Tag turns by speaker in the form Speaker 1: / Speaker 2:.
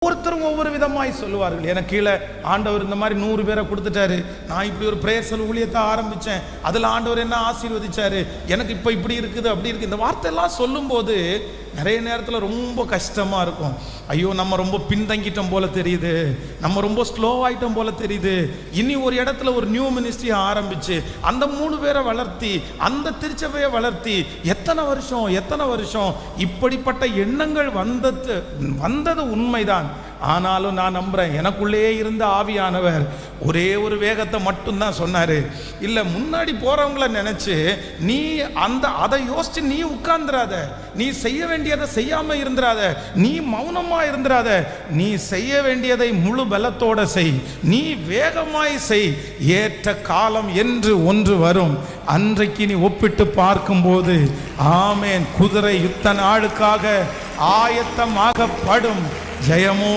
Speaker 1: ஒவ்வொருத்தரும் ஒவ்வொரு விதமாய் சொல்லுவார்கள். எனக்கு கீழே ஆண்டவர் இந்த மாதிரி 100 பேரை கொடுத்துட்டாரு, நான் இப்படி ஒரு பிரேயர் ஊழியத்தை ஆரம்பித்தேன், அதில் ஆண்டவர் என்ன ஆசீர்வதிச்சாரு, எனக்கு இப்போ இப்படி இருக்குது அப்படி இருக்குது. இந்த வார்த்தையெல்லாம் சொல்லும்போது நிறைய நேரத்தில் ரொம்ப கஷ்டமாக இருக்கும். ஐயோ, நம்ம ரொம்ப பின்தங்கிட்டோம் போல தெரியுது, நம்ம ரொம்ப ஸ்லோவாயிட்டோம் போல தெரியுது. இனி ஒரு இடத்துல ஒரு நியூ மினிஸ்ட்ரி ஆரம்பிச்சு அந்த 3 பேரை வளர்த்தி அந்த திருச்சபையை வளர்த்தி எத்தனை வருஷம் இப்படிப்பட்ட எண்ணங்கள் வந்தது உண்மைதான். ஆனாலும் நான் நம்புறேன், எனக்குள்ளே இருந்த ஆவியானவர் ஒரே ஒரு வேகத்தை மட்டும்தான் சொன்னாரு. இல்லை, முன்னாடி போறவங்கள நினைச்சு நீ அதை யோசிச்சு நீ உட்கார்ந்துராத, நீ செய்ய வேண்டியதை செய்யாம இருந்துராத, நீ மௌனமா இருந்துராத, நீ செய்ய வேண்டியதை முழு பலத்தோட செய், நீ வேகமாய் செய். ஏற்ற காலம் என்று ஒன்று வரும், அன்றைக்கு நீ ஒப்பிட்டு பார்க்கும்போது ஆமேன், குதிரை யுத்த நாளுக்காக ஆயத்தமாகப்படும், ஜெயமோ